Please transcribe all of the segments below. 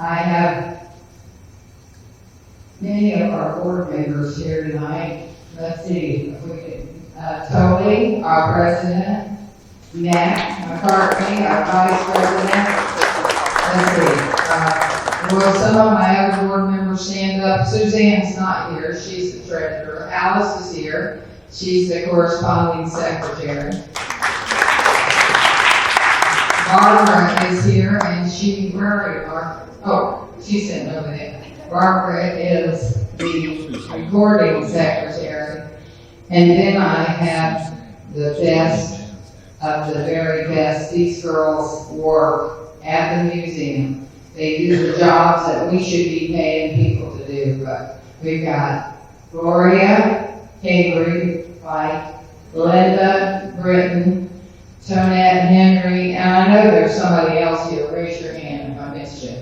I have many of our board members here tonight. Let's see if we can. Toby, our president. Matt McCartney, our vice president. Let's see. Will some of my other board members stand up? Suzanne's not here. She's the treasurer. Alice is here. She's the corresponding secretary. Barbara is here, and she's sitting over there. Barbara is the recording secretary. And then I have the best of the very best. These girls work at the museum. They do the jobs that we should be paying people to do. But we've got Gloria Avery, Linda Britton, Tonette Henry, and I know there's somebody else here. Raise your hand if I missed you.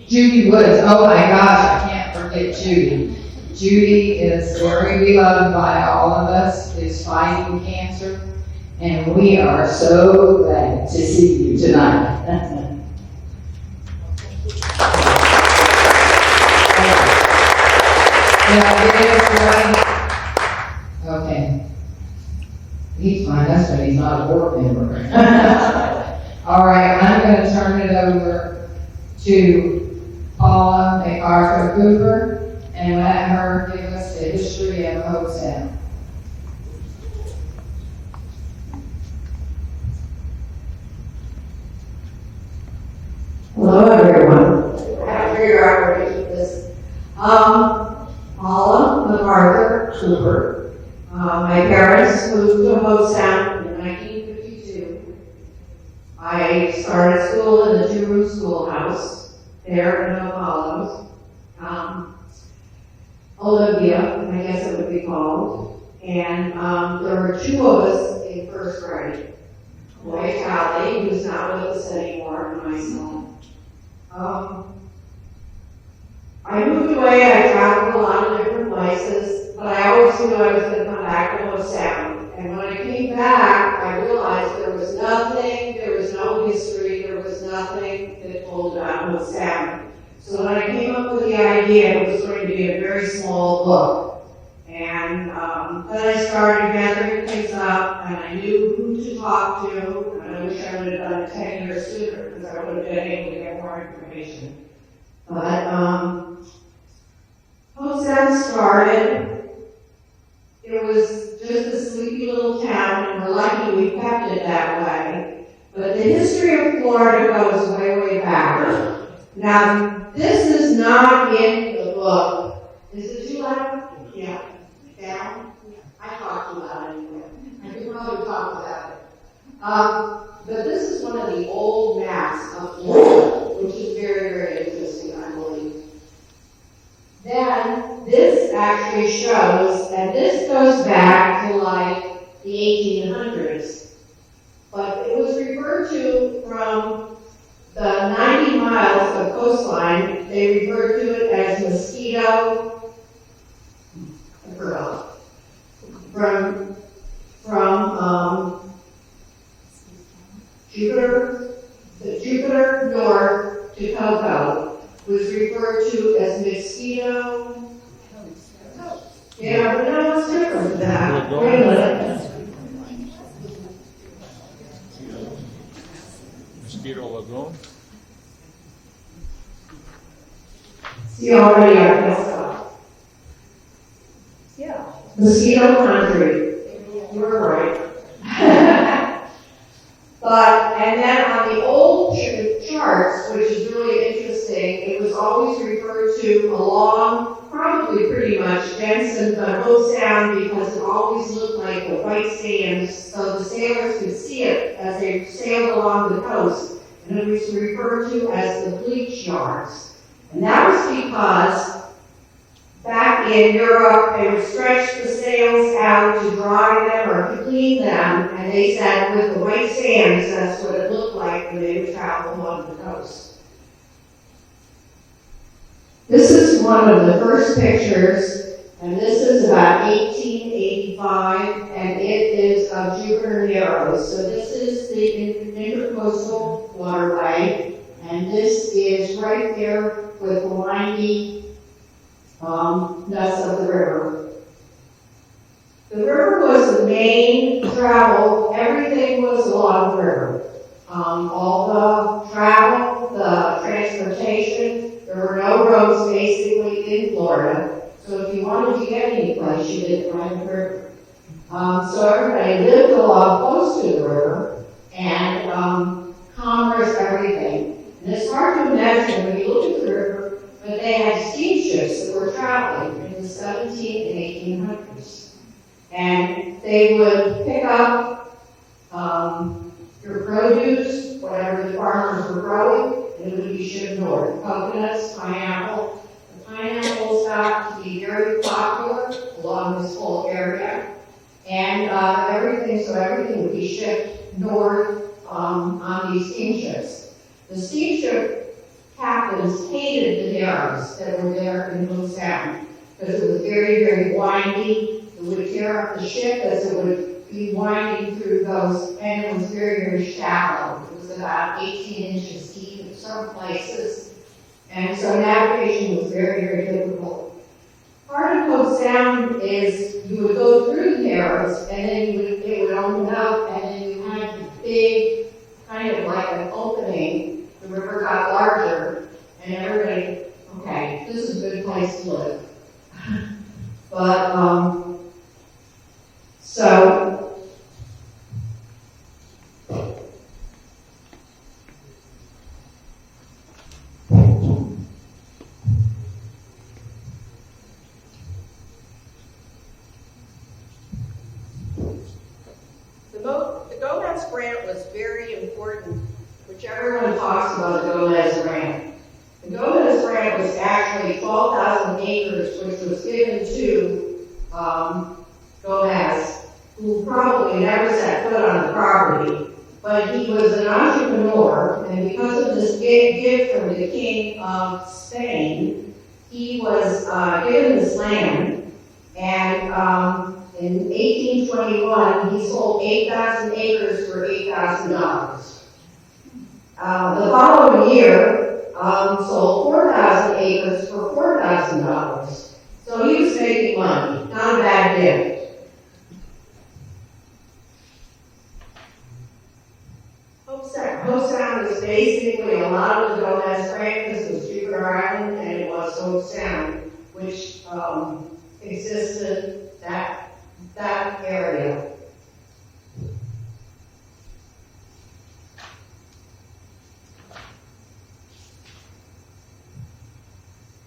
Judy Woods. Oh my gosh, I can't forget Judy. Judy is very beloved by all of us, is fighting cancer, and we are so glad to see you tonight. Okay. He's my husband, he's not a board member. All right, I'm going to turn it over to Paula McArthur Cooper and let her give us the history of Hobe Sound. Hello, everyone. I have to figure out where to keep this. Paula McArthur Cooper. My parents moved to Hobe Sound in 1952. I started school in the two-room schoolhouse there in Apollos. Olivia, I guess it would be called. And there were two of us in first grade. Boy Callie, who's not with us anymore, and myself. I moved away, I traveled a lot of different places, but I always knew I was going to come back to Hobe Sound. And when I came back, I realized there was nothing, there was no history, there was nothing that told about Hobe Sound. So when I came up with the idea, it was going to be a very small book. And then I started gathering things up, and I knew who to talk to, and I wish I would have done it 10 years sooner, because I would have been able to get more information. But Hobe Sound started, it was just a sleepy little town, and we're lucky we kept it that way. But the history of Florida goes way, way back. Now, this is not in the book. Is it too loud? Yeah. Down? I talk too loud anyway. I can probably talk about it. But this is one of the old maps of Florida, which is very, very interesting, I believe. Then, this actually shows, and this goes back to like the 1800s. But it was referred to from the 90 miles of coastline, they referred to it as Mosquito, I forgot, from Jupiter north to Cocoa was referred to as Mosquito. Yeah, but no, it's different than that. Wait a minute. Mosquito Lagoon? See, already I messed up. Yeah. Mosquito Country. You were right. And then on the old charts, which is really interesting, it was always referred to along, probably pretty much Jensen, but Hobe Sound, because it always looked like the white sands, so the sailors could see it as they sailed along the coast. And it was referred to as the bleach yards. And that was because back in Europe, they would stretch the sails out to dry them or to clean them, and they said with the white sands, that's what it looked like when they would travel along the coast. This is one of the first pictures, and this is about 1885, and it is of Jupiter Narrows. So this is the intercoastal waterway, And this is right there with the windy ness of the river. The river was the main travel. Everything was along the river. All the travel, the transportation. There were no roads basically in Florida. So if you wanted to get any place, you didn't ride the river. So everybody lived along close to the river, and commerce, everything. And it's hard to imagine when you look at the river, but they had steamships that were traveling in the 17 and 1800s. And they would pick up your produce, whatever the farmers were growing, and it would be shipped north. Coconuts, pineapple. The pineapples got to be very popular along this whole area. And everything would be shipped north on these steamships. The steamship captains hated the narrows that were there in Hobe Sound because it was very, very windy. It would tear up the ship as it would be winding through those, and it was very, very shallow. It was about 18 inches deep in some places, and so navigation was very, very difficult. Part of Hobe Sound is you would go through the narrows, and then it would open up, and then you had the big, kind of like an opening. The river got larger, and everybody, okay, this is a good place to live. But, so, the Gomez Grant was very important, which everyone talks about the Gomez Grant. The Gomez Grant was actually 12,000 acres, which was given to Gomez, who probably never set foot on the property, but he was an entrepreneur, and because of this gift from the King of Spain, he was given this land, and in 1821, he sold 8,000 acres for $8,000. The following year, sold 4,000 acres for $4,000. So he was making money, not a bad gift. Hobe Sound was basically a lot of the Gomez Grant. This was Jupiter Island, and it was Hobe Sound, which existed that area.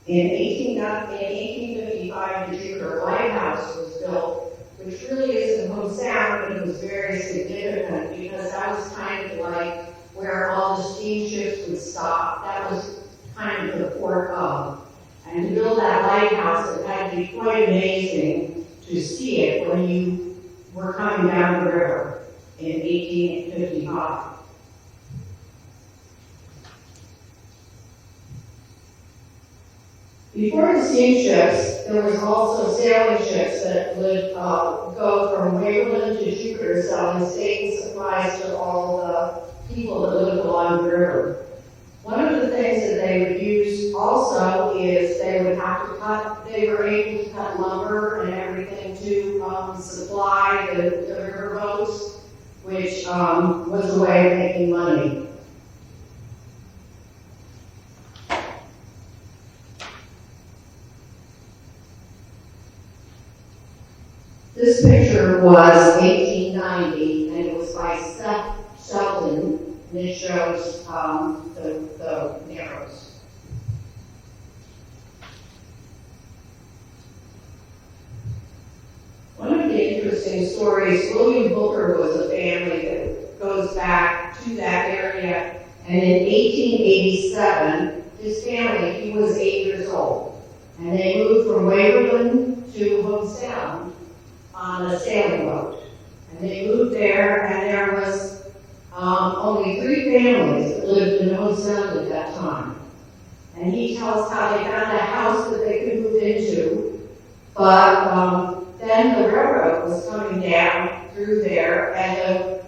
In 1855, the Jupiter Lighthouse was built, which really isn't Hobe Sound, but it was very significant because that was kind of like where all the steamships would stop. That was kind of the port hub. And to build that lighthouse, it had to be quite amazing to see it when you were coming down the river in 1855. Before the steamships, there was also sailing ships that would go from Waverland to Jupiter selling steak and supplies to all the people that lived along the river. One of the things that they would use also is they were able to cut lumber and everything to supply the river boats, which was a way of making money. This picture was 1890, and it was by Seth Shelton, and it shows the narrows. One of the interesting stories, William Booker was a family that goes back to that area, and in 1887, his family, he was 8 years old, and they moved from Waverland to Hobe Sound on a sailing boat. And they moved there, and there was only 3 families that lived in Hobe Sound at that time. And he tells how they found a house that they could move into, but then the railroad was coming down through there, and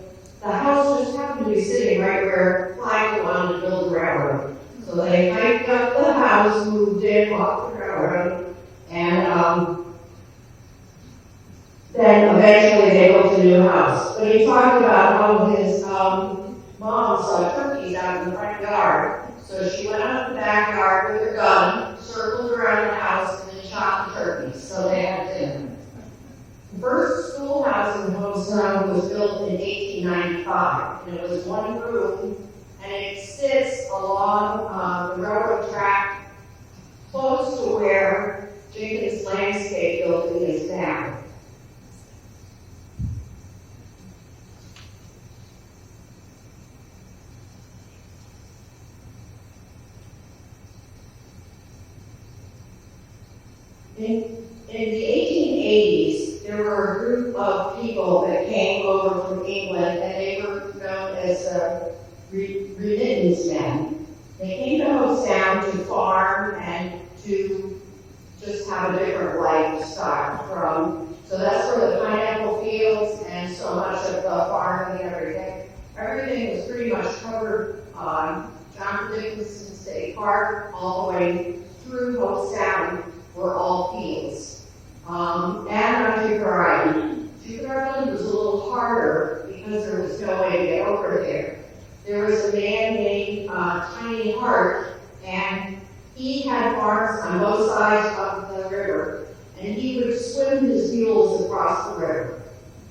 the house just happened to be sitting right where finally wanted to build a railroad. So they hiked up the house, moved in, off the railroad, and then eventually they built a new house. But he talked about how his mom saw turkeys out in the front yard. So she went out in the backyard with her gun, circled around the house, and then shot the turkeys. So they had dinner. The first schoolhouse in Hobe Sound was built in 1895, and it was one room, and it sits along the railroad track close to where Jenkins Landscape Building is now. In the 1880s, there were a group of people that came over from England, and they were known as remittance men. They came to Hobe Sound to farm and to just have a different lifestyle. So that's where the pineapple fields and so much of the farming and everything. Everything was pretty much covered on John Dickinson State Park all the way through Hobe Sound. Were all fields. And on Jupiter Island. Jupiter Island was a little harder because there was no way to get over there. There was a man named Tiny Hart, and he had farms on both sides of the river, and he would swim his mules across the river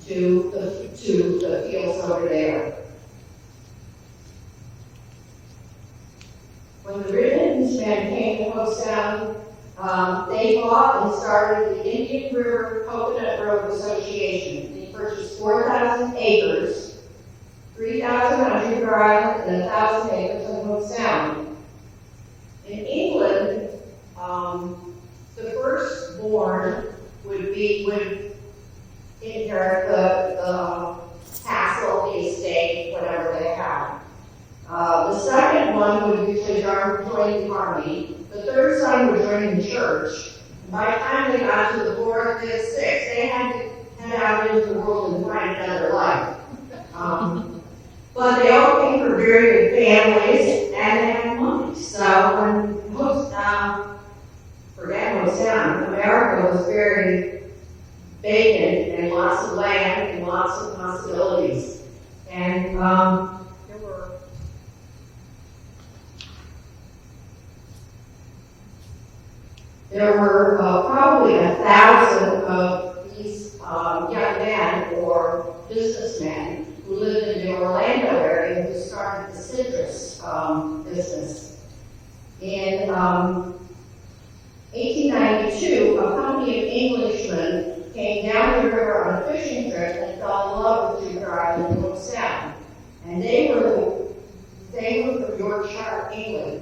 to the fields over there. When the remittance men came to Hobe Sound, they bought and started the Indian River Coconut Grove Association. They purchased 4,000 acres, 3,000 on Jupiter Island, and 1,000 acres on Hobe Sound. In England, the firstborn would inherit the castle, the estate, whatever they have. The second one would usually join the army. The third son would join the church. By the time they got to the fourth, fifth, sixth, they had to head out into the world and find another life. But they all came from very good families, and they had money. So when forget Hobe Sound, America was very vacant and lots of land and lots of possibilities. And there were probably 1,000 of these young men or businessmen who lived in the Orlando area who started the citrus business. In 1892, a company of Englishmen came down the river on a fishing trip and fell in love with Jupiter Island and Hobe Sound. And they were from Yorkshire, England.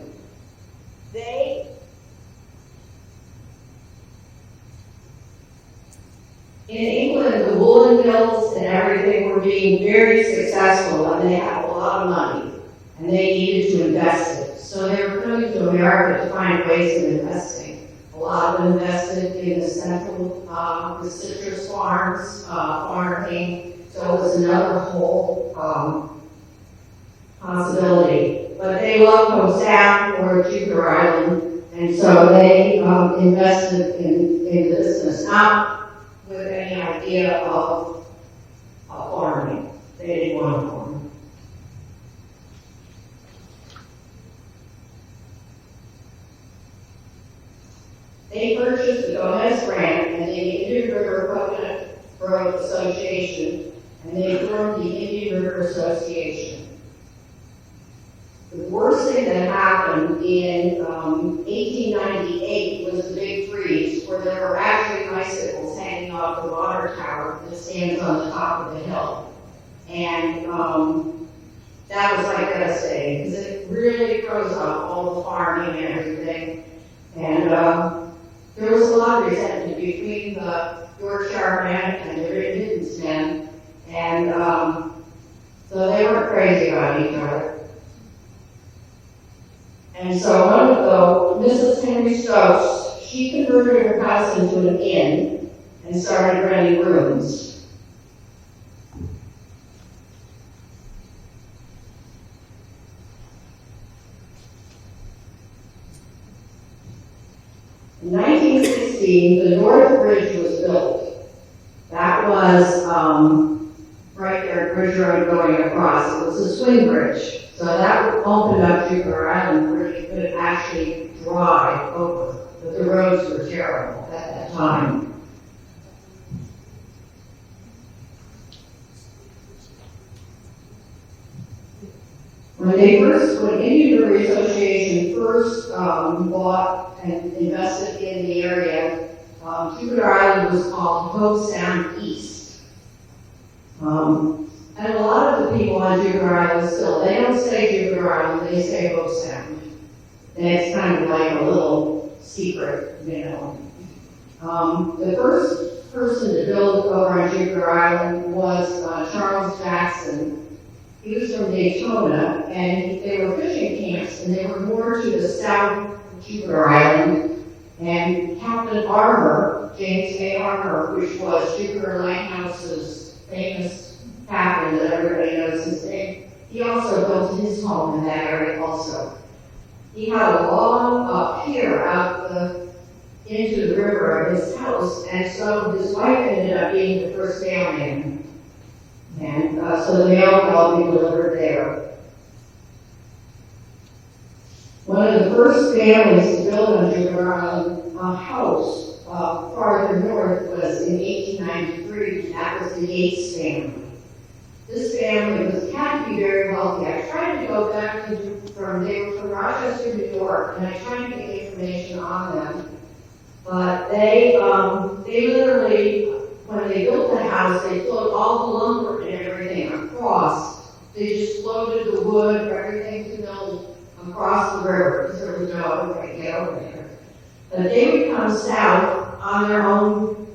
In England, the woolen mills and everything were being very successful, and they had a lot of money, and they needed to invest it. So they were coming to America to find ways of investing. A lot of them invested in the central, the citrus farms, farming, so it was another whole possibility. But they loved Hobe Sound or Jupiter Island, and so they invested in the business, not with any idea of farming. They didn't want to farm. They purchased the Gomez Ranch and the Indian River Coconut Grove Association, and they formed the Indian River Association. The worst thing that happened in 1898 was the big freeze, where there were actually icicles hanging off the water tower that stands on the top of the hill. And that was like devastating, because it really froze up all the farming and everything. And there was a lot of resentment between the Yorkshire men and the remittance men, and so they weren't crazy about each other. And so Mrs. Henry Stokes, she converted her house into an inn and started renting rooms. In 1916, the North Bridge was built. That was right there at Bridge Road going across. It was a swing bridge. So that opened up Jupiter Island where you could actually drive over. But the roads were terrible at that time. When Indian River Association first bought and invested in the area, Jupiter Island was called Hobe Sound East. And a lot of the people on Jupiter Island still, they don't say Jupiter Island, they say Hobe Sound. And it's kind of like a little secret, you know. The first person to build over on Jupiter Island was Charles Jackson. He was from Daytona, and they were fishing camps, and they were moored to the south of Jupiter Island. And Captain Armour, James A. Armour, which was Jupiter Lighthouse's famous captain that everybody knows his name, he also built his home in that area also. He had a long pier out into the river of his house, and so his wife ended up being the first mailman. And so the mail could all be delivered there. One of the first families to build on Jupiter Island a house farther north was in 1893, and that was the Yates family. This family had to be very wealthy. I tried to go back they were from Rochester, New York, and I tried to get information on them. But they literally, when they built the house, they floated all the lumber and everything across. They just floated the wood, everything to build across the river, because there was no other way to get over there. But they would come south on their own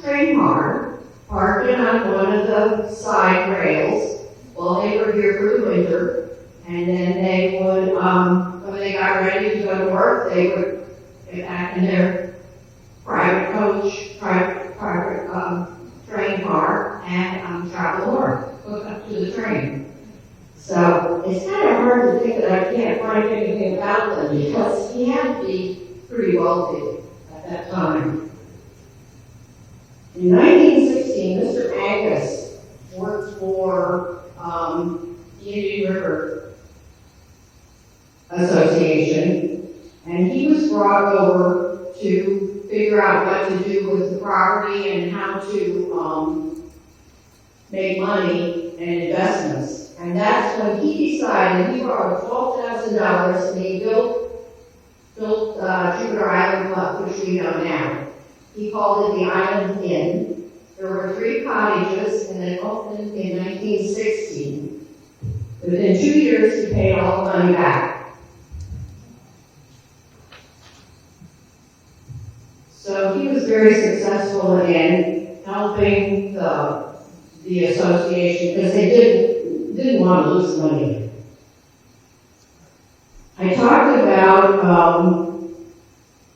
train car, park it on one of the side rails while they were here for the winter, and then they would, when they got ready to go to work, they would get back in their private coach, private train car, and travel north, hook up to the train. So it's kind of hard to think that I can't find anything about them, because he had to be pretty wealthy at that time. In 1916, Mr. Angus worked for the Indian River Association, and he was brought over to figure out what to do with the property and how to make money and investments. And that's when he decided, he borrowed $12,000 and he built Jupiter Island Club, which we know now. He called it the Island Inn. There were 3 cottages, and it opened in 1916. Within 2 years, he paid all the money back. So he was very successful in helping the association, because they didn't want to lose money. I talked about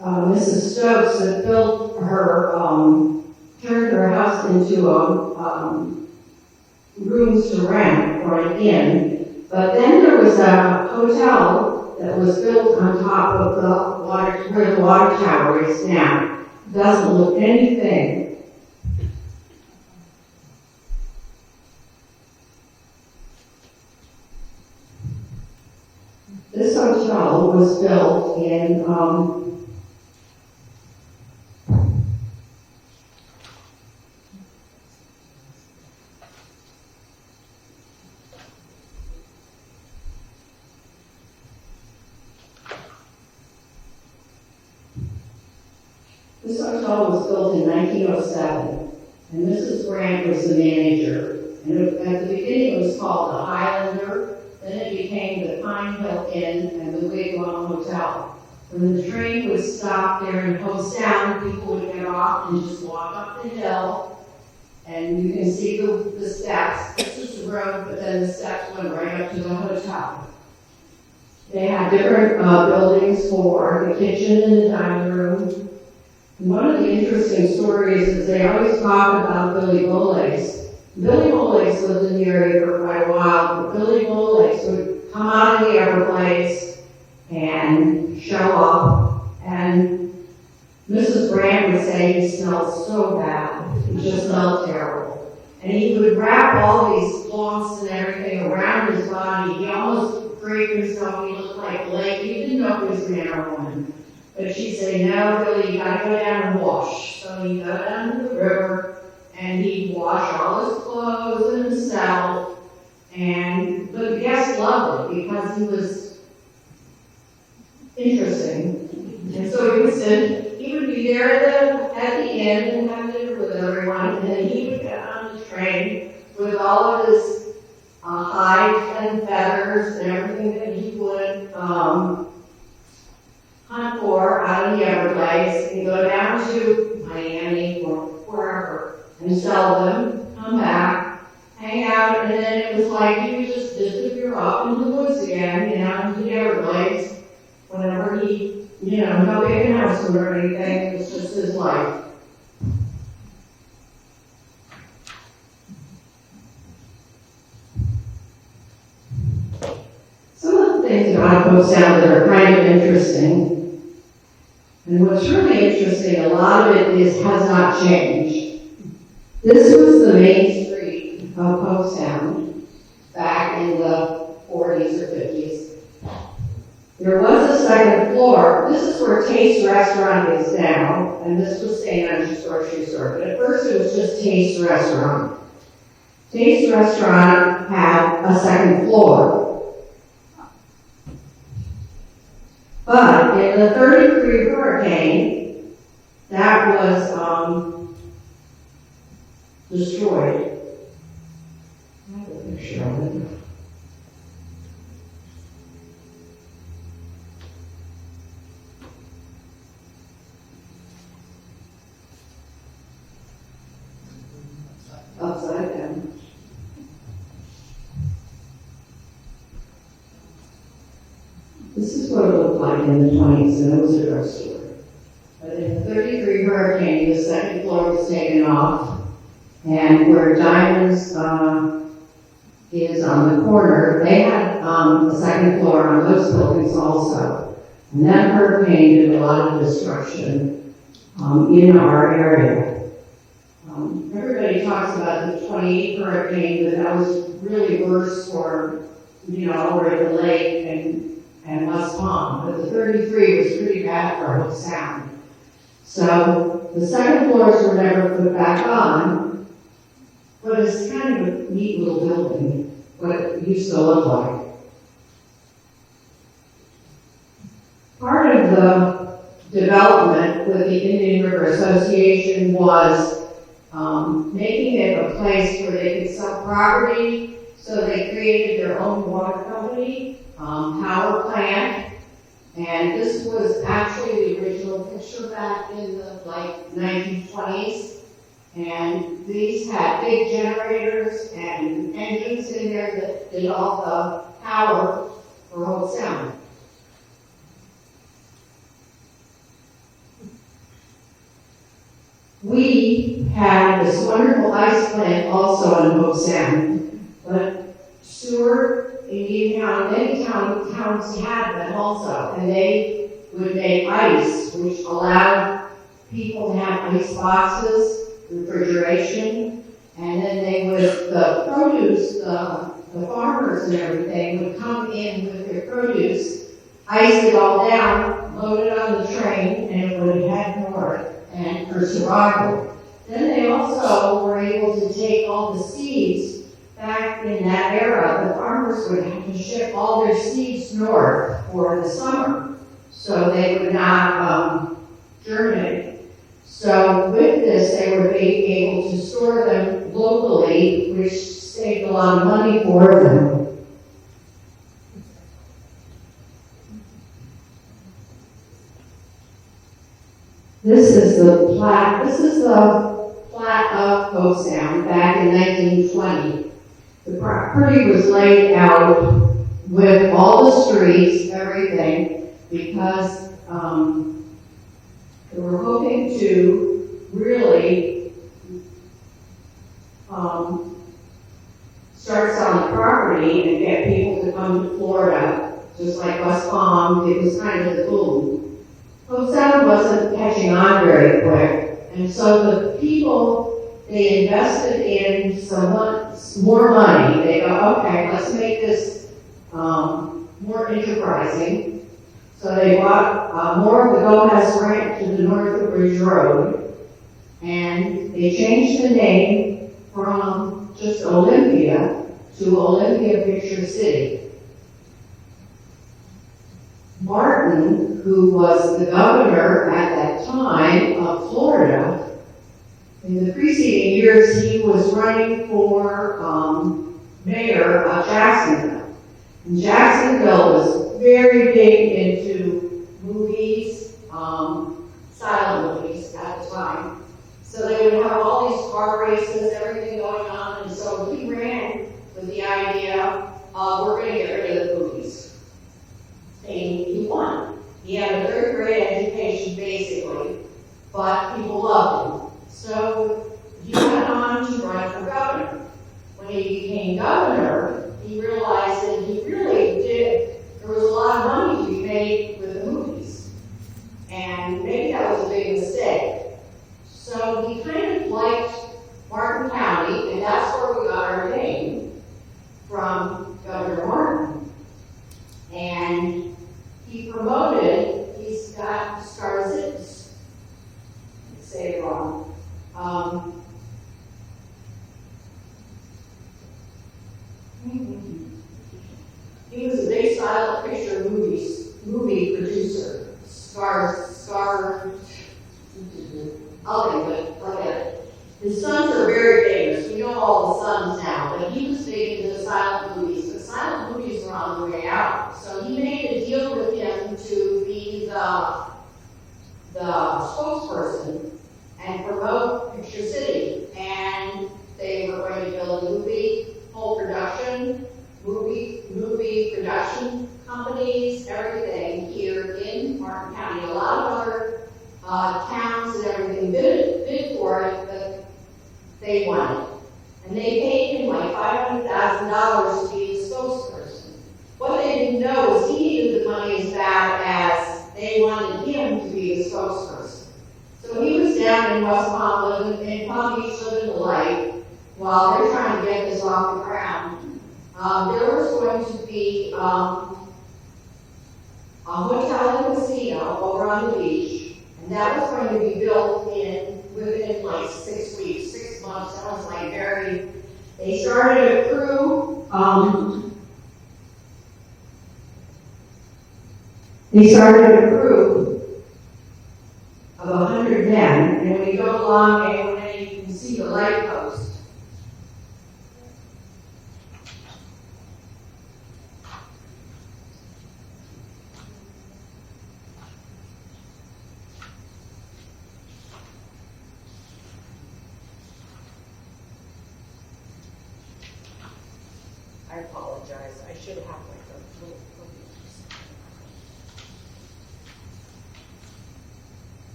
Mrs. Stokes that built her, turned her house into rooms to rent or an inn. But then there was a hotel that was built on top of the water, where the water tower is now. Doesn't look anything. This hotel was built in This hotel was built in 1907, and Mrs. Grant was the manager. And at the beginning, it was called the Highlander. Then it became the Pine Hill Inn and the Wigwam Hotel. When the train would stop there in Hobe Sound, people would get off and just walk up the hill, and you can see the steps. This is the road, but then the steps went right up to the hotel. They had different buildings for the kitchen and the dining room. One of the interesting stories is they always talk about Billy Bowlegs. Billy Bowlegs lived in the area for quite a while, but Billy Bowlegs would come out of the Everglades and show up, and Mrs. Brand would say he smelled so bad. He just smelled terrible. And he would wrap all these cloths and everything around his body. He almost draped himself. He looked like a lake. He didn't know it was an heroin. But she'd say, no, Billy, you gotta go down and wash. So he'd go down to the river, and he'd wash all his clothes and himself. But the guests loved it because he was interesting. And so he would be there at the inn and have dinner with everyone, and then he would get on the train with all of his hides and feathers and everything that he would hunt for out in the Everglades, and go down to Miami or wherever and sell them, come back, hang out, and then it was like he would just disappear off into the woods again, into the Everglades, whenever he, no big announcement or anything, it was just his life. Some of the things about Hobe Sound that are kind of interesting, and what's really interesting, a lot of it has not changed. This was the main street of Hobe Sound back in the 40s or 50s. There was a second floor. This is where Taste Restaurant is now, and this was St. Andrew's Grocery Store. But at first it was just Taste Restaurant. Taste Restaurant had a second floor. But in the 33 hurricane, that was destroyed. I have a picture of it. Upside down. This is what it looked like in the 20s, and it was a drugstore. But in the 33 hurricane, the second floor was taken off, and where Diamonds is on the corner, they had the second floor on those buildings also. And that hurricane did a lot of destruction in our area. Everybody talks about the 28 hurricane, but that was really worse for, over at the lake and West Palm. But the 33 was pretty bad for Hobe Sound. So the second floors were never put back on, but it's kind of a neat little building, what it used to look like. Part of the development with the Indian River Association was making it a place where they could sell property, so they created their own water company, power plant, and this was actually the original picture back in the 1920s. And these had big generators and engines in there that did all the power for Hobe Sound. We had this wonderful ice plant also in Hobe Sound, but Stuart, Indian County, many towns had them also, and they would make ice, which allowed people to have ice boxes, refrigeration, and then they would, the produce, the farmers and everything would come in with their produce, ice it all down, load it on the train, and it would head north and for survival. Then they also were able to take all the seeds back in that era. The farmers would have to ship all their seeds north for the summer, so they would not germinate. So with this, they would be able to store them locally, which saved a lot of money for them. This is the plat of Hobe Sound back in 1920. The property was laid out with all the streets, everything, because they were hoping to really start selling property and get people to come to Florida, just like West Palm. It was kind of the boom. Hobe Sound wasn't catching catching on very quick. And so the people, they invested in more money. They go, okay, let's make this more enterprising. So they bought more of the Gomez Ranch to the north of Ridge Road, and they changed the name from just Olympia to Olympia Picture City. Martin, who was the governor at that time of Florida, in the preceding years he was running for mayor of Jacksonville. And Jacksonville was very big into movies, silent movies at the time. So they would have all these car races, everything going on, and so he ran with the idea of we're going to get rid of the movies. And he won. He had a third grade education basically, but people loved him. So he went on to run for governor. When he became governor, he realized that he really there was a lot of money to be made with the movies. And maybe that was a big mistake. So he kind of liked Martin County, and that's where we got our name from Governor Martin. And he promoted, he's got stars, say it wrong. He was a big silent picture movie producer. Look at it. His sons are very famous. We know all the sons now, but he was big into silent movies. But silent movies were on the way out. So he made a deal with him to be the spokesperson and promote Picture City. And they were going to build a movie production companies, everything here in Martin County. A lot of other towns and everything bid for it, but they won it. And they paid him like $500,000 to be the spokesperson. What they didn't know is he needed the money as bad as they wanted him to be the spokesperson. So he was down in West Palm, in Palm Beach, living the life while they're trying to get this off the ground. There was going to be a hotel and casino over on the beach, and that was going to be built within like 6 weeks, 6 months. That was like they started a crew, of 100 men, and when you go along and you can see the light post. I apologize. I should have like a little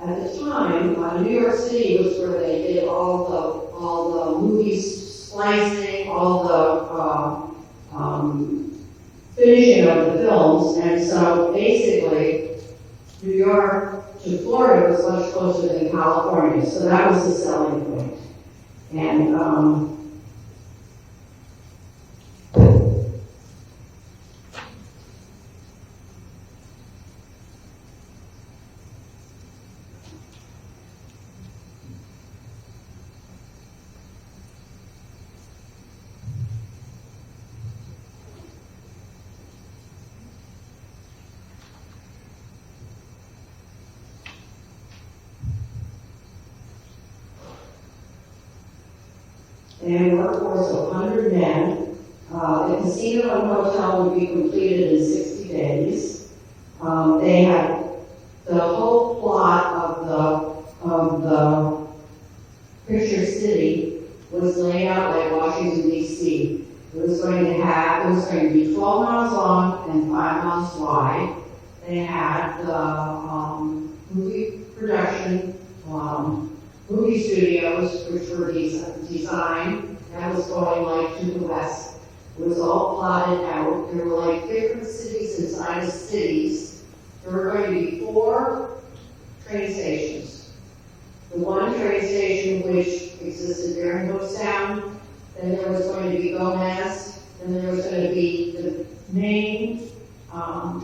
At the time, New York City was where they did all the movies splicing, all the finishing of the films, and so basically, New York to Florida was much closer than California, so that was the selling point. And workforce of 100 men. The casino and hotel would be completed in 60 days. They had the whole plot of the Picture City was laid out like Washington, D.C. It was going to be 12 miles long and 5 miles wide. They had the movie production, movie studios, which were designed. That was going like to the west. It was all plotted out. There were like different cities inside of cities There were going to be 4 train stations. The one train station which existed there in Hobe Sound, then there was going to be Gomez, and then there was going to be the main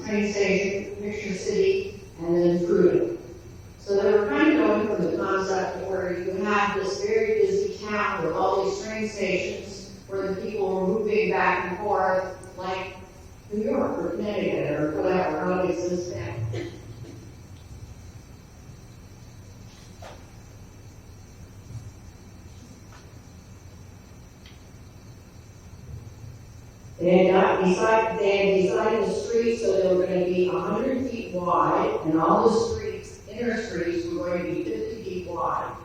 train station, Picture City, and then Fruita. So they were kind of going for the concept where you have this very busy town with all these train stations where the people were moving back and forth, like New York or Connecticut or whatever, how it exists now. They had designed the streets so they were going to be 100 feet wide, and all the streets, inner streets, were going to be 50 feet wide.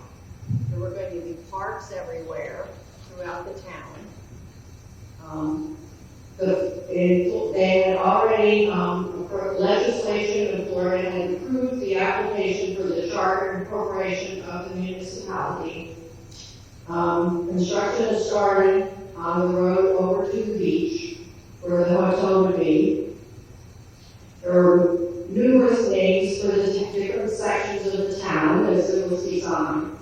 There were going to be parks everywhere throughout the town. They had already, legislation in Florida had approved the application for the charter and incorporation of the municipality. Construction had started on the road over to the beach, where the hotel would be. There were numerous names for the different sections of the town as it was designed.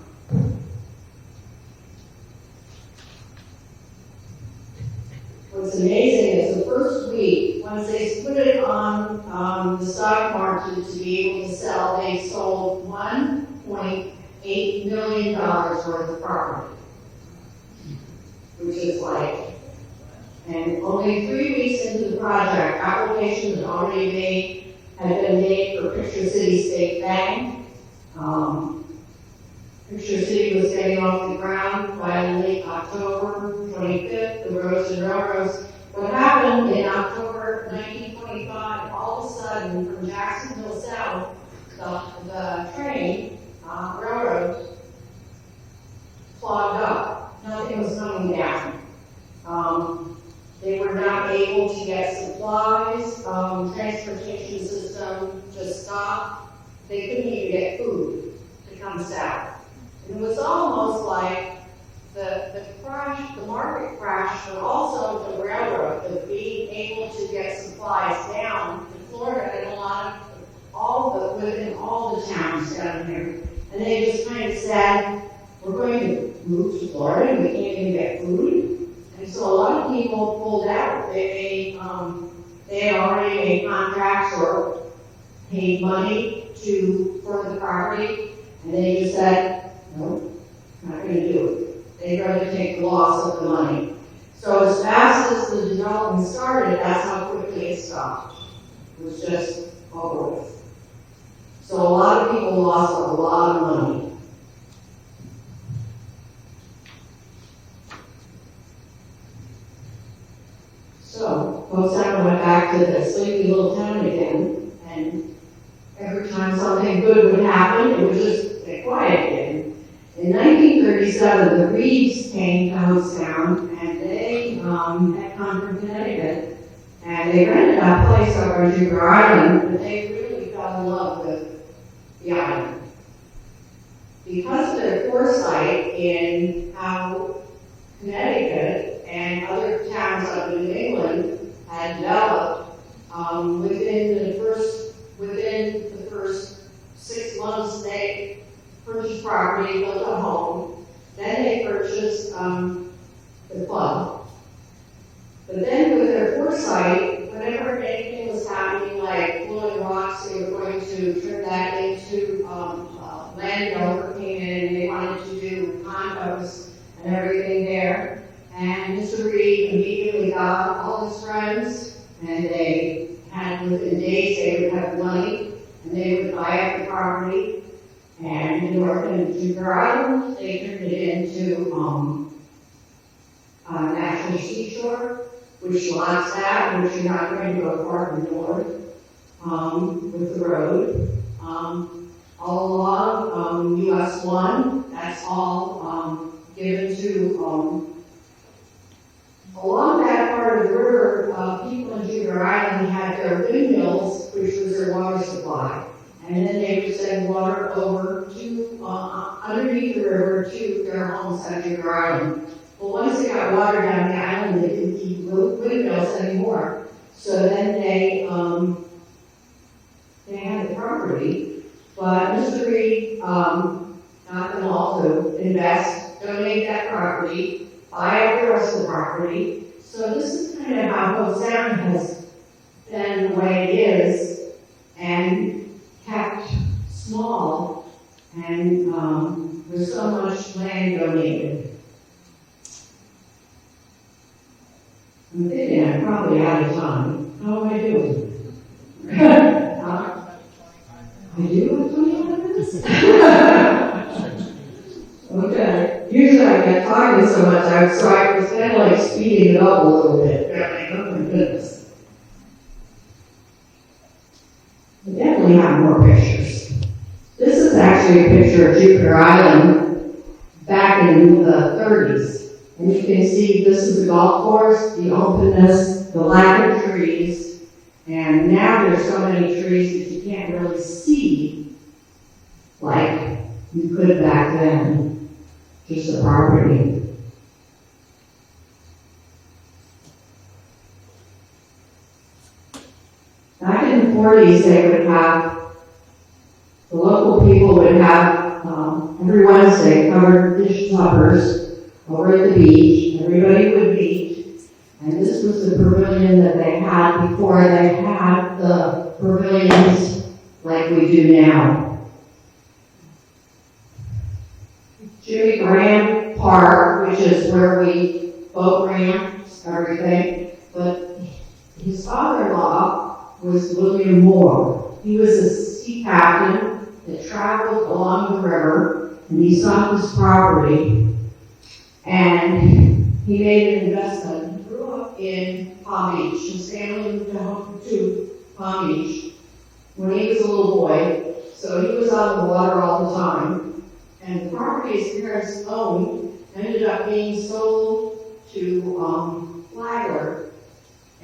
What's amazing is the first week, once they put it on the stock market to be able to sell, they sold $1.8 million worth of property. Which is like, and only 3 weeks into the project, applications had been made for Picture City State Bank. Picture City was getting off the ground by late October 25th, the roads and railroads. What happened in October 1925, all of a sudden, from Jacksonville south, the train, railroad, clogged up. Nothing was coming down. They were not able to get supplies. Transportation system just stopped. They couldn't even get food to come south. And it was almost like the crash, the market crash, but also the railroad, the being able to get supplies down to Florida and within all the towns down here. And they just kind of said, we're going to move to Florida and we can't even get food. And so a lot of people pulled out. They had already made contracts or paid money for the property, and they just said, no, not going to do it. They'd rather take the loss of the money. So as fast as the development started, that's how quickly it stopped. It was just over with. So a lot of people lost a lot of money. So, Hobe Sound went back to the sleepy little town again, and every time something good would happen, it would just get quiet again. In 1937, the Reeves came to Hobe Sound, and they had come from Connecticut, and they rented that place over on Jupiter Island, but they really fell in love with the island. Because of their foresight in how Connecticut and other towns up in New England had developed, within the first 6 months they purchased property, built a home, then they purchased the club. But then with their foresight, whenever anything was happening like flowing rocks, they were going to turn that into landowner came in and they wanted to do condos and everything there. And Mr. Reed immediately got all his friends, and they had, within days, they would have money, and they would buy up the property. And in North and Jupiter Island, they turned it into National Seashore, which lots that, which you're not going to go far from north with the road. All along US 1, that's all given to along that part of the river, people in Jupiter Island had their windmills, which was their water supply. And then they would send water over to, underneath the river to their homes on Jupiter Island. Well, once they got water down the island, they didn't keep windmills anymore. So then they had property. But Mr. Reed got them all to invest, donate that property, buy up the rest of the property. So this is kind of how Hobe Sound has been the way it is, and kept small, and with so much land donated. I'm thinking I'm probably out of time. How am I doing? I do have 25 minutes? Okay. Usually I get talking so much, I was kind of like speeding it up a little bit. Oh my goodness. I definitely have more pictures. This is actually a picture of Jupiter Island back in the 30s. And you can see this is the golf course, the openness, the lack of trees. And now there's so many trees that you can't really see like you could back then. Just the property. Back in the 40s, they would have, the local people would have every Wednesday covered dish suppers over at the beach. Everybody would meet. And this was the pavilion that they had before they had the pavilions like we do now. Jimmy Graham Park, which is where we boat ramps, everything. But his father-in-law was William Moore. He was a sea captain that traveled along the river, and he saw this property, and he made an investment. He grew up in Palm Beach. His family moved to Palm Beach when he was a little boy, so he was on the water all the time. And the property his parents owned ended up being sold to Flagler,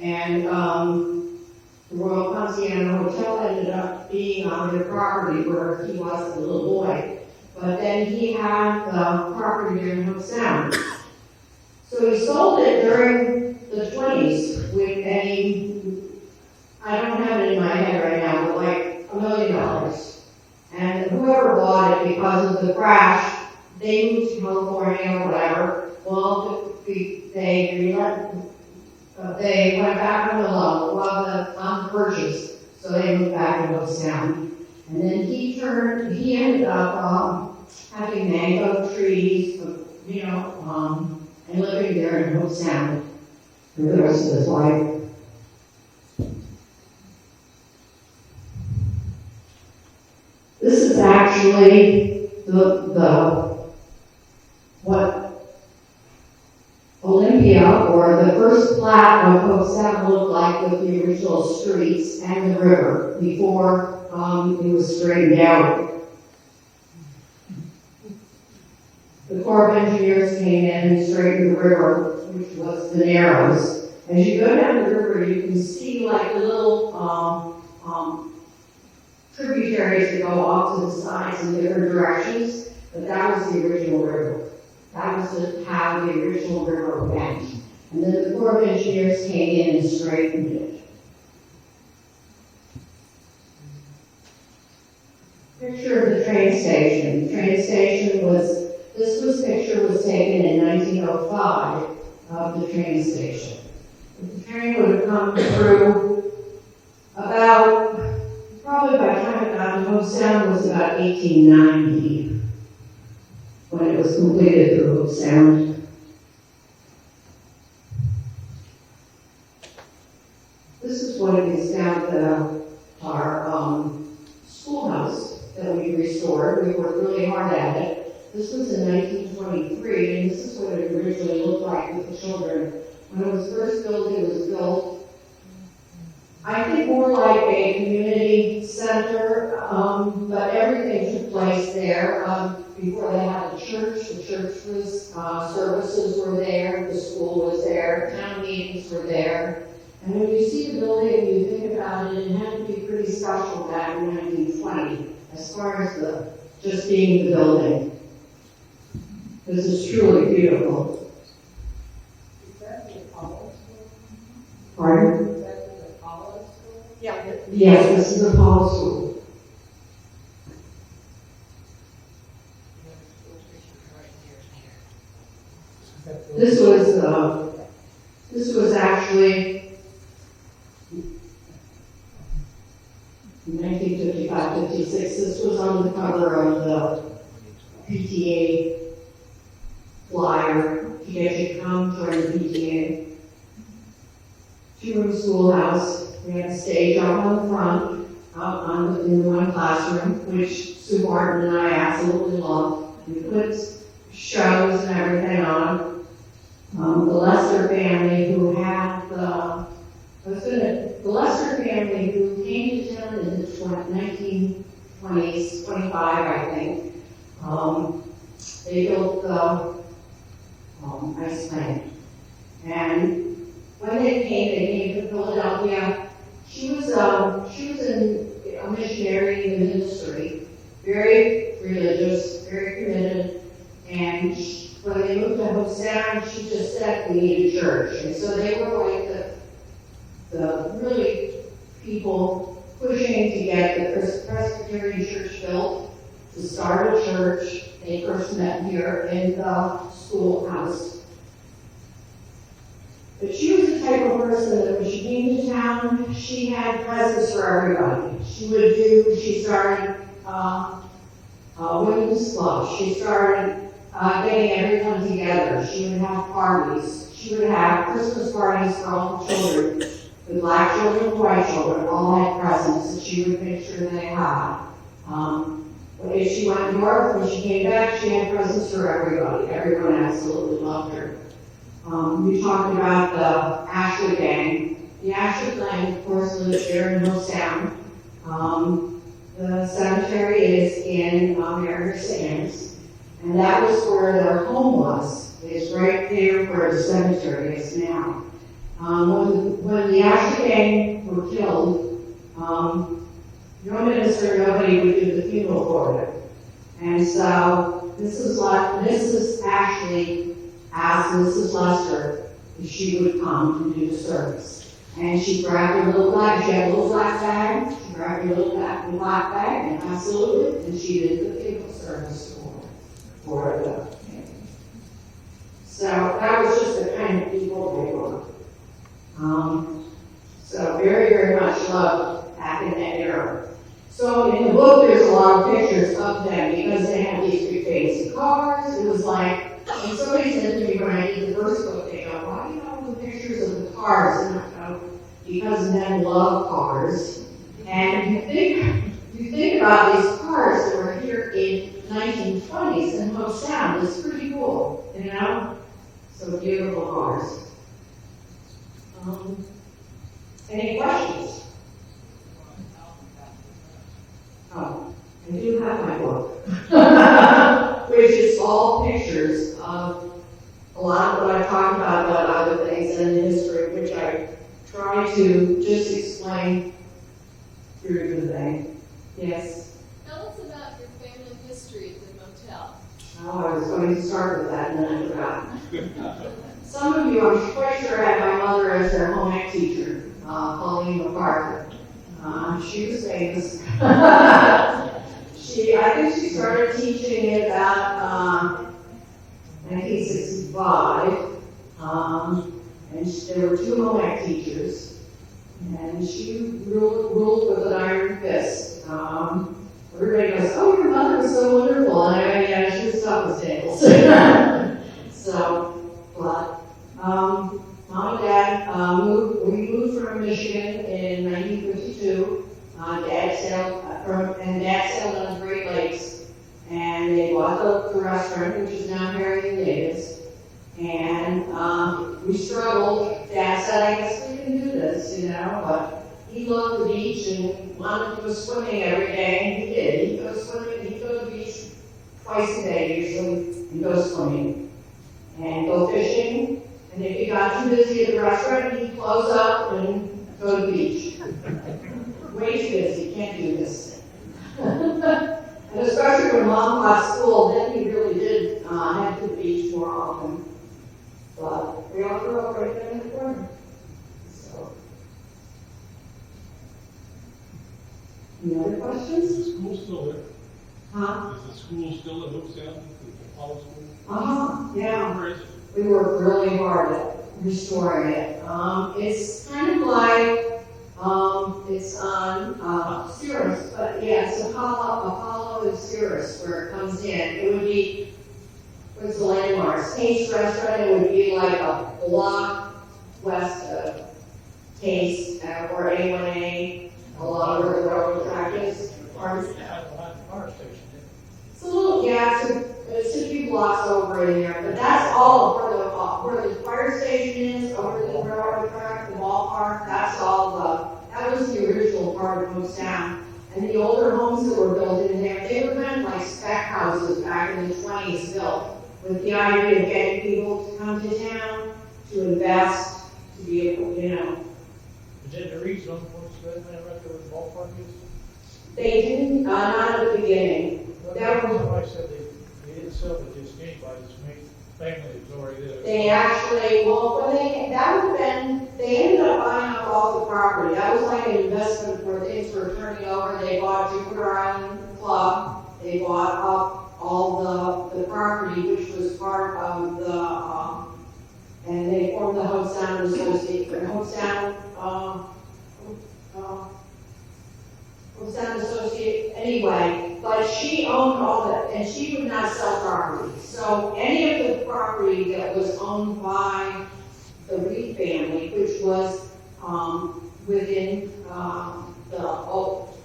and the Royal Ponciano Hotel ended up being on their property where he was a little boy. But then he had the property here in Hobe Sound. So he sold it during the 20s with I don't have it in my head right now, but like $1 million. And whoever bought it because of the crash, they moved to California or whatever. Well, they went back on the loan, on the purchase, so they moved back to Hobe Sound. And then he ended up having mango trees, and living there in Hobe Sound for the rest of his life. This is actually what Olympia, or the first plat of Hobe Sound, looked like with the original streets and the river before it was straightened out. The Corps of Engineers came in and straightened the river, which was the Narrows. As you go down the river, you can see like the little tributaries that go off to the sides in different directions, but that was the original river. That was how the original river went. And then the Corps of Engineers came in and straightened it. Picture of the train station. The train station this picture was taken in 1905 of the train station. The train would have come through probably by the time it got to Hobe Sound was about 1890 when it was completed through Hobe Sound. This is what it is down to our schoolhouse that we restored. We worked really hard at it. This was in 1923, and this is what it originally looked like with the children. When it was first built, it was built, I think, more like a community center, but everything took place there. Before they had a church, the church was, services were there, the school was there, town meetings were there. And when you see the building, you think about it, it had to be pretty special back in 1920, as far as just being the building. This is truly beautiful. Is that the Apollo School? Pardon? Is that the Apollo School? Yeah. Yes, this is the Apollo School. in 1955, 56. This was on the cover of the PTA flyer to get you to come join the PTA. Two-room schoolhouse. We had a stage out on the front, in the one classroom, which Sue Martin and I absolutely loved. We put shows and everything on. The Lester family who had the Lester family who came to town in the 1920s, 25, I think. They built the ice plant. And when they came to Philadelphia. She was a missionary in the ministry, very religious, very committed. And when they moved to Hobe Sound, she just said we need a church. And so they were like the really people pushing to get the Presbyterian church built, to start a church. They first met here in the schoolhouse. But she was the type of person that when she came to town, she had presents for everybody. She started women's clubs. She started getting everyone together. She would have parties. She would have Christmas parties for all the children. The black children and white children all had presents that she would make sure they had. If she went north, when she came back, she had presents for everybody. Everyone absolutely loved her. We talked about the Ashley gang. The Ashley gang, of course, lives here in Hobe Sound. The cemetery is in Mary Sands, and that was where their home was. It's right there where the cemetery is now. When the Ashley gang were killed, no minister, nobody would do the funeral for them. And so Mrs. Ashley asked Mrs. Lester if she would come and do the service. And she grabbed her little black, she had a little black bag, she grabbed her little black bag, and absolutely, and she did the funeral service for the family. So that was just the kind of people they were. So very, very much loved back in that era. So in the book, there's a lot of pictures of them because they had these big fancy cars. It was like, and somebody said to me when I did the first book, they go, why do you have the pictures of the cars? And I go, because men love cars. And you think about these cars that were here in 1920s in Hobe Sound. It's pretty cool, you know? So beautiful cars. Any questions? Oh, I do have my book, which is all pictures of a lot of what I talked about other things in the history, which I try to just explain through the thing. Yes? Tell us about your family history at the motel. Oh, I was going to start with that and then I forgot. Some of you, I'm quite sure, had my mother as their home ec teacher, Paula McArthur. She was famous. I think she started teaching in about 1965. And there were two home ec teachers. And she ruled with an iron fist. Everybody goes, oh, your mother was so wonderful. And I go, yeah, she was tough as tails. So, but Mom and Dad we moved from Michigan in 1952. Dad sailed on the Great Lakes, and they bought the restaurant, which is now Mary and David's. And we struggled. Dad said, I guess we can do this, you know, but he loved the beach and wanted to go swimming every day, and he did. He'd go swimming, he'd go to the beach twice a day usually, and go swimming, and go fishing. And if he got too busy at the restaurant, he'd close up and go to the beach. Way too busy, can't do this. And especially when Mom got school, then he really did head to the beach more often. But we all grew up right there in the corner. So, any other questions? Is the school still there? Huh? Is the school still at Hobe Sound? The Paula School? Yeah. Where is it? We worked really hard at restoring it. It's kind of like It's on, Cirrus, but yeah, it's Apollo and Cirrus where it comes in. It would be, what's the landmark? Taste Restaurant, it would be like a block west of Taste, or A1A, along where the railroad track is. Pardon? Yeah, behind the fire station. It's a little, yeah, it's a few blocks over in there, but that's all where the fire station is, over the railroad track, the ballpark, that's all that was the original part of Hobe Sound. And the older homes that were built in there, they were kind of like spec houses back in the 20s built, with the idea of getting people to come to town, to invest, to be able, Is that the reason what's that man right there with the ballpark is? They didn't, not at the beginning. That was, Somebody said they didn't sell it just to anybody, just made family that was already there. they actually, well, that would have been, they ended up buying up all the property. That was like an investment where things were turning over. They bought Jupiter Island Club. They bought up all the property, which was part of the, and they formed the Hobe Sound Association, Hobe Sound, Hobe Sound Associate, anyway, but she owned all that, and she would not sell property. So any of the property that was owned by the Reed family, which was within the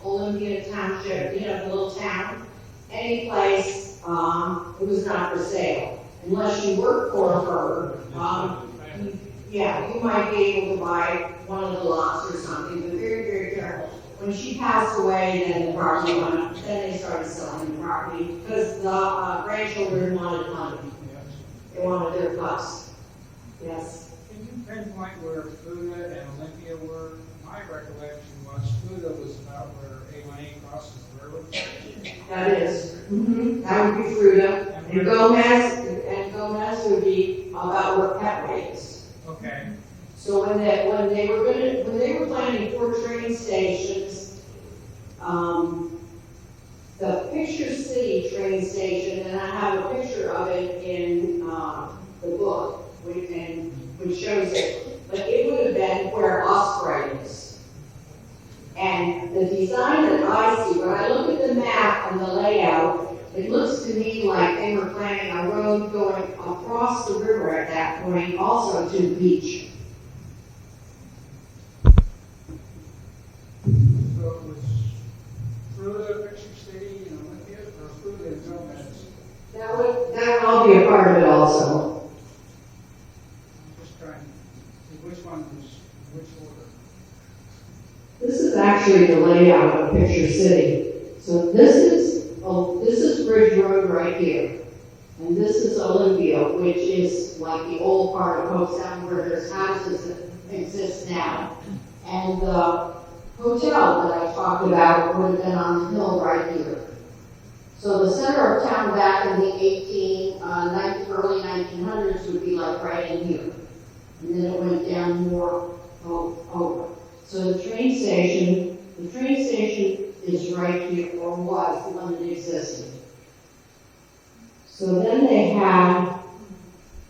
Olympia Township, the little town, any place, it was not for sale. Unless you worked for her, yeah, you might be able to buy one of the lots or something, but very, very careful. When she passed away, then the property went up. Then they started selling the property because the grandchildren wanted money. They wanted their plus. Yes. Can you pinpoint where Fuda and Olympia were? My recollection was Fuda was about where A1A crosses the railroad. That is. Mm-hmm. That would be Fruta. And Gomez would be about where Petway is. Okay. So when they were planning 4 train stations, the Picture City train station, and I have a picture of it in the book, which shows it, but it would have been where Osprey is. And the design that I see, when I look at the map and the layout, it looks to me like they were planning a road going across the river at that point, also to the beach. So it was Fuda, Picture City, and Olympia, or Fuda and Gomez? That would all be a part of it also. I'm just trying to see which one was which order. This is actually the layout of Picture City. So this is Bridge Road right here. And this is Olympia, which is like the old part of Hobe Sound where there's houses that exist now. And the hotel that I talked about would have been on the hill right here. So the center of town back in the early 1900s would be like right in here. And then it went down more over. So the train station is right here, or was the one that existed. So then they kind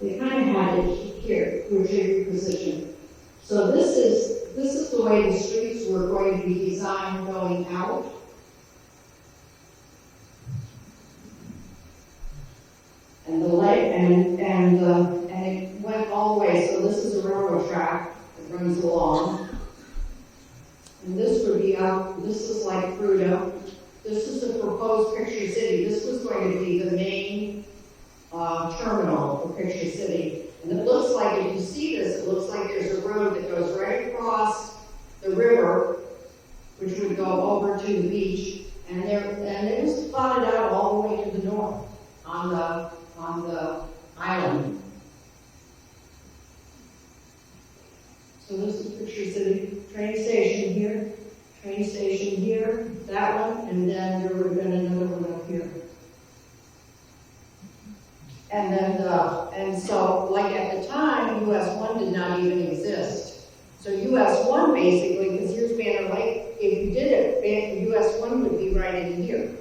of had it here, which is your position. So this is the way the streets were going to be designed going out. And it went all the way. So this is a railroad track that runs along. And this would be out, this is like Fruta. This is the proposed Picture City. This was going to be the main terminal for Picture City. And it looks like, if you see this, it looks like there's a road that goes right across the river, which would go over to the beach. And it was plotted out all the way to the north on the island. So this is Picture City, train station here, that one, and then there would have been another one up here. And then, and so, like at the time, US 1 did not even exist. So US 1 basically, because here's Banner Lake, if you did it, US 1 would be right in here.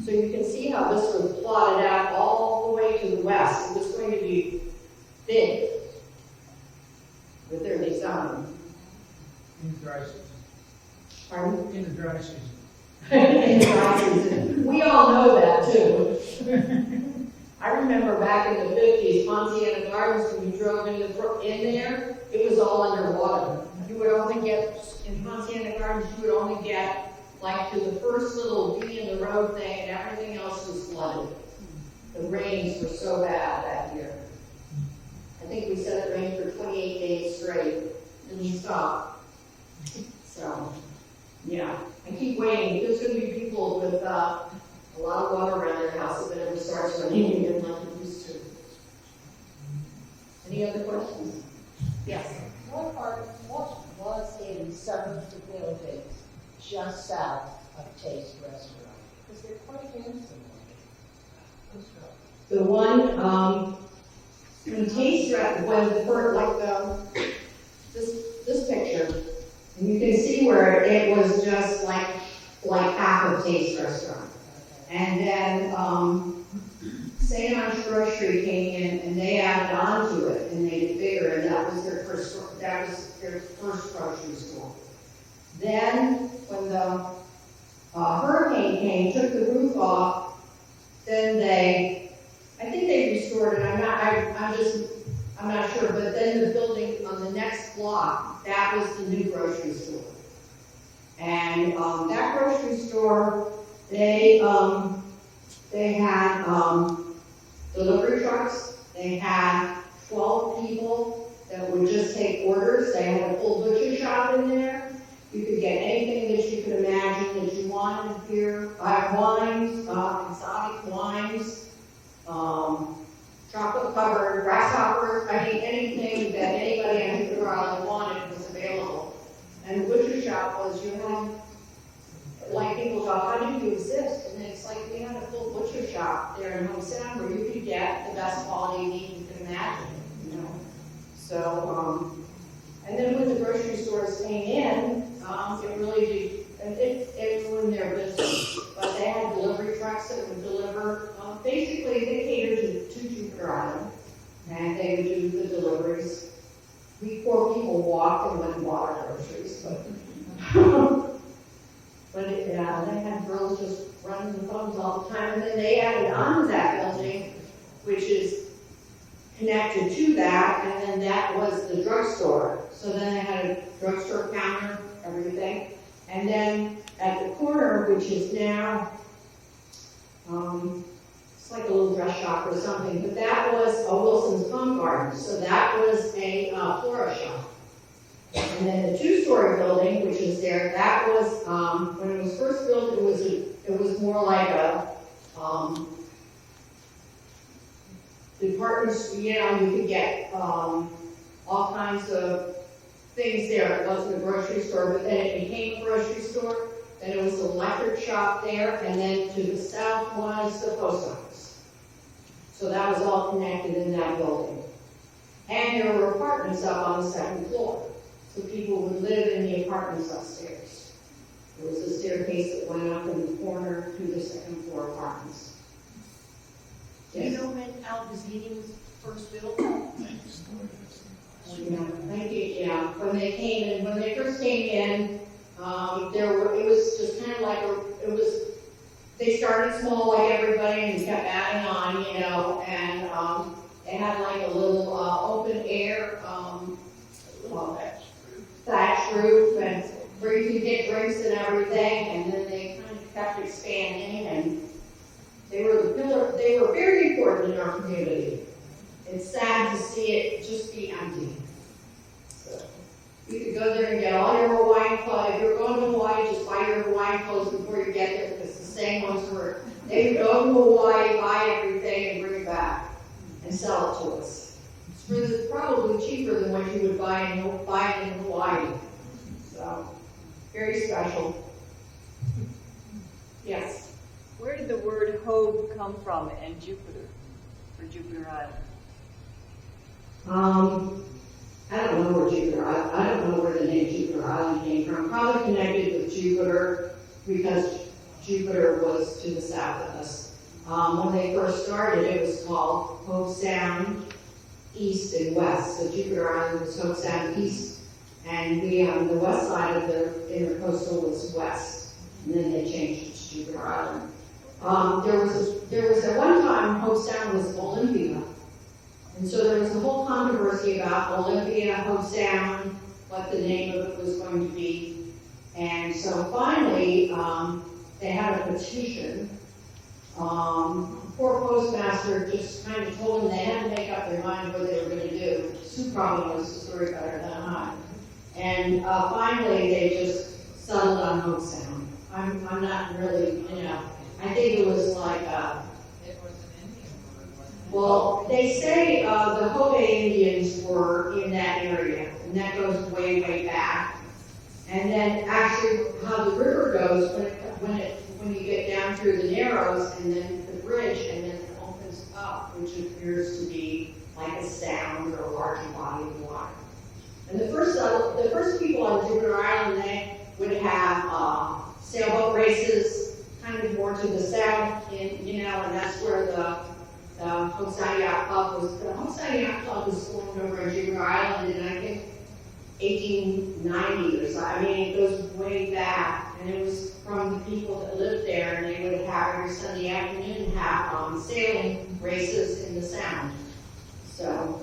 So you can see how this was plotted out all the way to the west. It was going to be big with their design. You guys Pardon? In the dry season. In the dry season. We all know that too. I remember back in the 50s, Ponciana Gardens, when you drove in there, it was all underwater. You would only get, in Ponciana Gardens, you would only get like to the first little V in the road thing, and everything else was flooded. The rains were so bad that year. I think we said it rained for 28 days straight, and we stopped. So, yeah, I keep waiting. There's going to be people with a lot of water around their house if it ever starts raining again like it used to. Any other questions? Yes. What was in some of the buildings just south of Taste Restaurant? Because they're quite handsome. The one, in Taste Restaurant, when the first, like this picture, and you can see where it was just like half of Taste Restaurant. And then, St. Ange Grocery came in and they added on to it and made it bigger, and that was their first grocery store. Then, when the hurricane came, took the roof off, then I think they restored it. I'm not sure, but then the building on the next block, that was the new grocery store. And that grocery store, they had delivery trucks. They had 12 people that would just take orders. They had a full butcher shop in there. You could get anything that you could imagine that you wanted here. Wines, exotic wines, chocolate covered grasshoppers. I mean, anything that anybody on Jupiter Island wanted was available. And the butcher shop was, you had, like, people go, how do you exist? And it's like we had a full butcher shop there in Hobe Sound where you could get the best quality meat you could imagine, you know. So, and then when the grocery stores came in, it really it ruined their business. But they had delivery trucks that would deliver. Basically, they catered to Jupiter Island, and they would do the deliveries. We poor people walked and went and bought our groceries, but they had girls just running the phones all the time. And then they added on to that building, which is connected to that, and then that was the drugstore. So then they had a drugstore counter, everything. And then at the corner, which is now, it's like a little dress shop or something, but that was a Wilson's Plum Garden. So that was a florist shop. And then the two-story building, which is there, that was, when it was first built, it was more like a, departments, you know, you could get, all kinds of things there. It wasn't a grocery store, but then it became a grocery store. Then it was an electric shop there, and then to the south was the post office. So that was all connected in that building. And there were apartments up on the second floor. So people would live in the apartments upstairs. There was a staircase that went up in the corner to the second floor apartments. Do you know when Albazini's first built? Yeah, when they first came in, it was just kind of like they started small like everybody and kept adding on, you know, and they had like a little open air thatch roof and where you could get drinks and everything, and then they kind of kept expanding, and they were very important in our community. It's sad to see it just be empty. So you could go there and get all your Hawaiian clothes. If you're going to Hawaii, just buy your Hawaiian clothes before you get there, because the same ones were, they would go to Hawaii, buy everything, and bring it back and sell it to us. It's probably cheaper than what you would buy in Hawaii. So, very special. Yes? Where did the word Hobe come from and Jupiter, for Jupiter Island? I don't know where I don't know where the name Jupiter Island came from. Probably connected with Jupiter because Jupiter was to the south of us. When they first started, it was called Hobe Sound, East and West. So Jupiter Island was Hobe Sound East, And we, on the west side of the intercoastal was west, and then they changed it to Jupiter Island. There was at one time, Hobe Sound was Olympia. And so there was a whole controversy about Olympia, Hobe Sound, what the name of it was going to be. And so finally, they had a petition. Poor postmaster just kind of told them they had to make up their mind what they were going to do. Sue probably knows the story better than I. And finally, they just settled on Hobe Sound. I'm not really, I think it was like, well, they say the Hobe Indians were in that area, and that goes way, way back. And then actually, how the river goes when you get down through the Narrows, and then the bridge, and then it opens up, which appears to be like a sound or a larger body of water. And the first people on Jupiter Island, they would have sailboat races, kind of more to the south, and that's where the Hobe Sound Yacht Club was. The Hobe Sound Yacht Club was formed over on Jupiter Island in, I think, 1890 or so. I mean, it goes way back, and it was from the people that lived there, and they would have every Sunday afternoon have sailing races in the Sound. So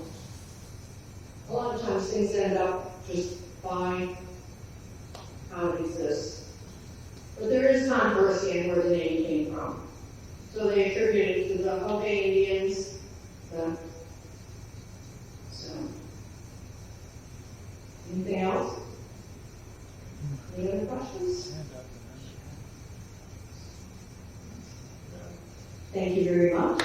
a lot of times things end up just by how it exists. But there is controversy on where the name came from. So they attribute it to the Hobe Indians. Anything else? Any other questions? Thank you very much.